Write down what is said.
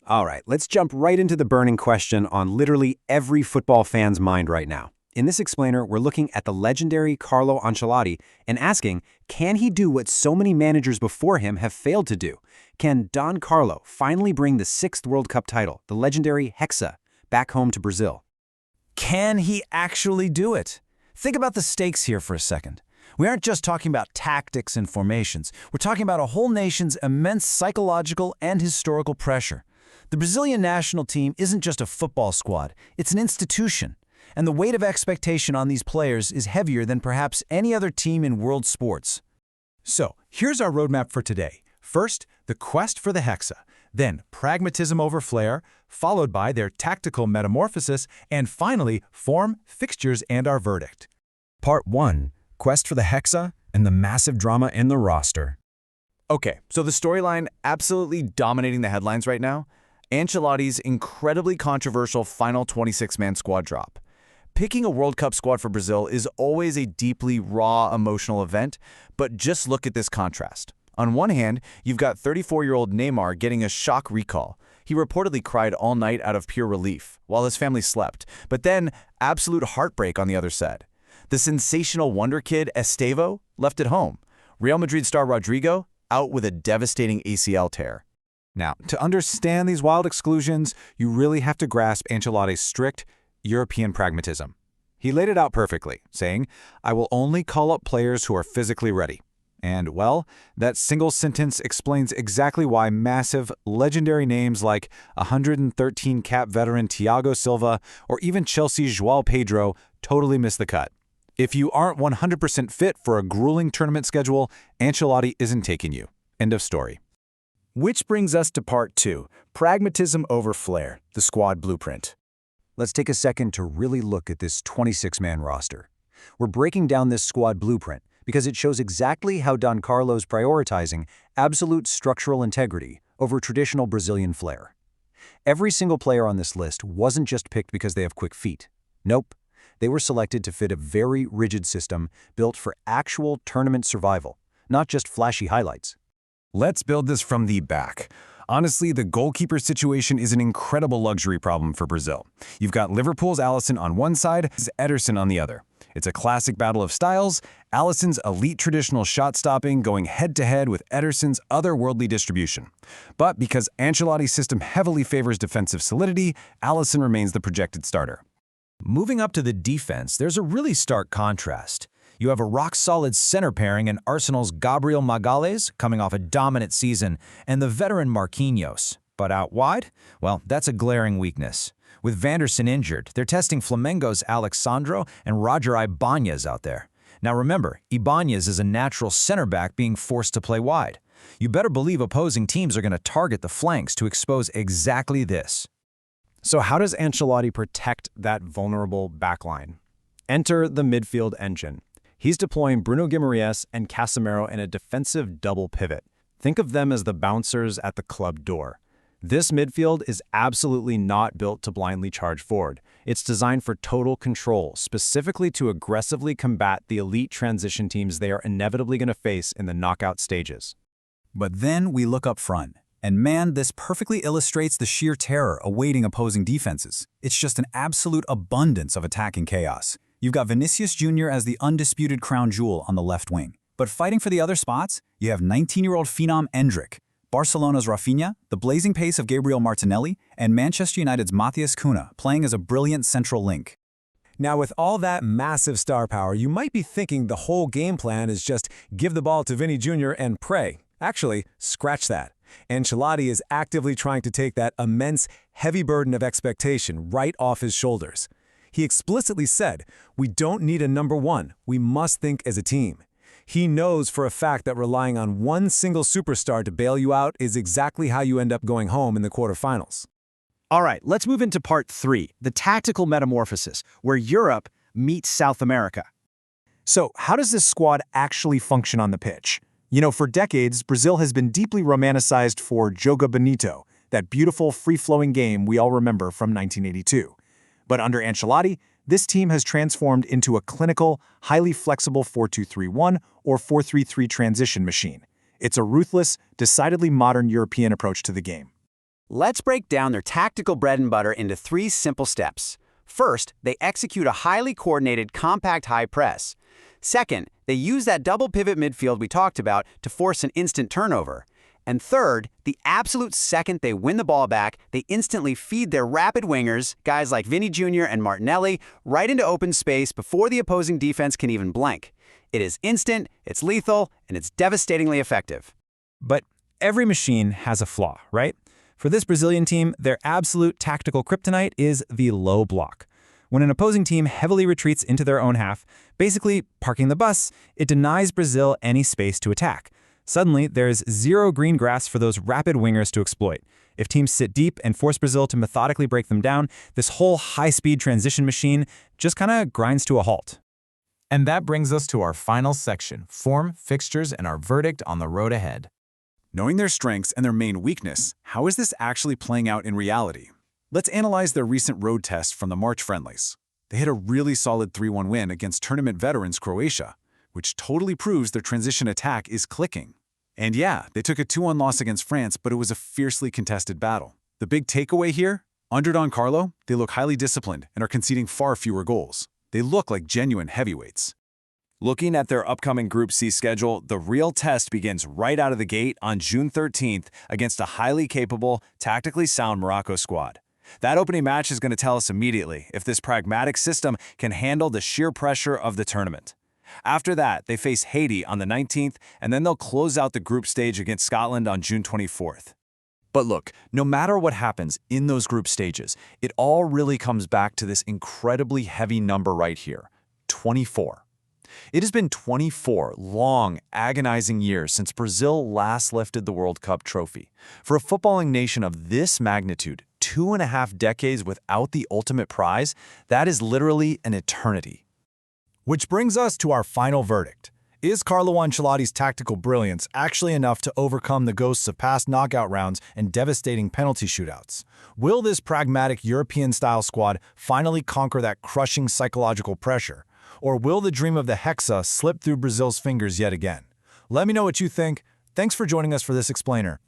All right, let's jump right into the burning question on literally every football fan's mind right now. In this explainer, we're looking at the legendary Carlo Ancelotti and asking, can he do what so many managers before him have failed to do? Can Don Carlo finally bring the sixth World Cup title, the legendary Hexa, back home to Brazil? Can he actually do it? Think about the stakes here for a second. We aren't just talking about tactics and formations. We're talking about a whole nation's immense psychological and historical pressure. The Brazilian national team isn't just a football squad, it's an institution. And the weight of expectation on these players is heavier than perhaps any other team in world sports. So, here's our roadmap for today. First, the quest for the Hexa, then pragmatism over flair, followed by their tactical metamorphosis, and finally, form, fixtures, and our verdict. Part 1. Quest for the Hexa and the massive drama in the roster. Okay, so the storyline absolutely dominating the headlines right now, Ancelotti's incredibly controversial final 26-man squad drop. Picking a World Cup squad for Brazil is always a deeply raw, emotional event, but just look at this contrast. On one hand, you've got 34-year-old Neymar getting a shock recall. He reportedly cried all night out of pure relief, while his family slept, but then absolute heartbreak on the other side. The sensational wonder kid Estevao left at home. Real Madrid star Rodrigo out with a devastating ACL tear. Now, to understand these wild exclusions, you really have to grasp Ancelotti's strict European pragmatism. He laid it out perfectly, saying, "I will only call up players who are physically ready." And, well, that single sentence explains exactly why massive, legendary names like 113-cap veteran Thiago Silva or even Chelsea's João Pedro totally miss the cut. If you aren't 100% fit for a grueling tournament schedule, Ancelotti isn't taking you. End of story. Which brings us to part 2, pragmatism over flair, the squad blueprint. Let's take a second to really look at this 26-man roster. We're breaking down this squad blueprint because it shows exactly how Don Carlo's prioritizing absolute structural integrity over traditional Brazilian flair. Every single player on this list wasn't just picked because they have quick feet. Nope. They were selected to fit a very rigid system built for actual tournament survival, not just flashy highlights. Let's build this from the back. Honestly, the goalkeeper situation is an incredible luxury problem for Brazil. You've got Liverpool's Alisson on one side, Ederson on the other. It's a classic battle of styles, Alisson's elite traditional shot-stopping going head-to-head with Ederson's otherworldly distribution. But because Ancelotti's system heavily favors defensive solidity, Alisson remains the projected starter. Moving up to the defense, there's a really stark contrast. You have a rock-solid center pairing in Arsenal's Gabriel Magalhães, coming off a dominant season, and the veteran Marquinhos. But out wide? Well, that's a glaring weakness. With Vanderson injured, they're testing Flamengo's Alexandro and Roger Ibanez out there. Now remember, Ibanez is a natural center back being forced to play wide. You better believe opposing teams are going to target the flanks to expose exactly this. So how does Ancelotti protect that vulnerable backline? Enter the midfield engine. He's deploying Bruno Guimaraes and Casemiro in a defensive double pivot. Think of them as the bouncers at the club door. This midfield is absolutely not built to blindly charge forward. It's designed for total control, specifically to aggressively combat the elite transition teams they are inevitably going to face in the knockout stages. But then we look up front. And man, this perfectly illustrates the sheer terror awaiting opposing defenses. It's just an absolute abundance of attacking chaos. You've got Vinicius Jr as the undisputed crown jewel on the left wing. But fighting for the other spots, you have 19-year-old phenom Endrick, Barcelona's Rafinha, the blazing pace of Gabriel Martinelli, and Manchester United's Matheus Cunha playing as a brilliant central link. Now, with all that massive star power, you might be thinking the whole game plan is just give the ball to Vinny Jr and pray. Actually, scratch that. Ancelotti is actively trying to take that immense, heavy burden of expectation right off his shoulders. He explicitly said, "We don't need a number one, we must think as a team." He knows for a fact that relying on one single superstar to bail you out is exactly how you end up going home in the quarterfinals. All right, let's move into part 3, the tactical metamorphosis, where Europe meets South America. So, how does this squad actually function on the pitch? You know, for decades, Brazil has been deeply romanticized for Joga Bonito, that beautiful, free-flowing game we all remember from 1982. But under Ancelotti, this team has transformed into a clinical, highly flexible 4-2-3-1 or 4-3-3 transition machine. It's a ruthless, decidedly modern European approach to the game. Let's break down their tactical bread and butter into 3 simple steps. First, they execute a highly coordinated, compact high press. Second, they use that double pivot midfield we talked about to force an instant turnover. And third, the absolute second they win the ball back, they instantly feed their rapid wingers, guys like Vinny Jr and Martinelli, right into open space before the opposing defense can even blink. It is instant, it's lethal, and it's devastatingly effective. But every machine has a flaw, right? For this Brazilian team, their absolute tactical kryptonite is the low block. When an opposing team heavily retreats into their own half, basically parking the bus, it denies Brazil any space to attack. Suddenly, there's zero green grass for those rapid wingers to exploit. If teams sit deep and force Brazil to methodically break them down, this whole high-speed transition machine just kind of grinds to a halt. And that brings us to our final section, form, fixtures, and our verdict on the road ahead. Knowing their strengths and their main weakness, how is this actually playing out in reality? Let's analyze their recent road test from the March friendlies. They had a really solid 3-1 win against tournament veterans Croatia, which totally proves their transition attack is clicking. And yeah, they took a 2-1 loss against France, but it was a fiercely contested battle. The big takeaway here? Under Don Carlo, they look highly disciplined and are conceding far fewer goals. They look like genuine heavyweights. Looking at their upcoming Group C schedule, the real test begins right out of the gate on June 13th against a highly capable, tactically sound Morocco squad. That opening match is going to tell us immediately if this pragmatic system can handle the sheer pressure of the tournament. After that, they face Haiti on the 19th, and then they'll close out the group stage against Scotland on June 24th. But look, no matter what happens in those group stages, it all really comes back to this incredibly heavy number right here, 24. It has been 24 long, agonizing years since Brazil last lifted the World Cup trophy. For a footballing nation of this magnitude, 2.5 decades without the ultimate prize, that is literally an eternity. Which brings us to our final verdict. Is Carlo Ancelotti's tactical brilliance actually enough to overcome the ghosts of past knockout rounds and devastating penalty shootouts? Will this pragmatic European-style squad finally conquer that crushing psychological pressure? Or will the dream of the Hexa slip through Brazil's fingers yet again? Let me know what you think. Thanks for joining us for this explainer.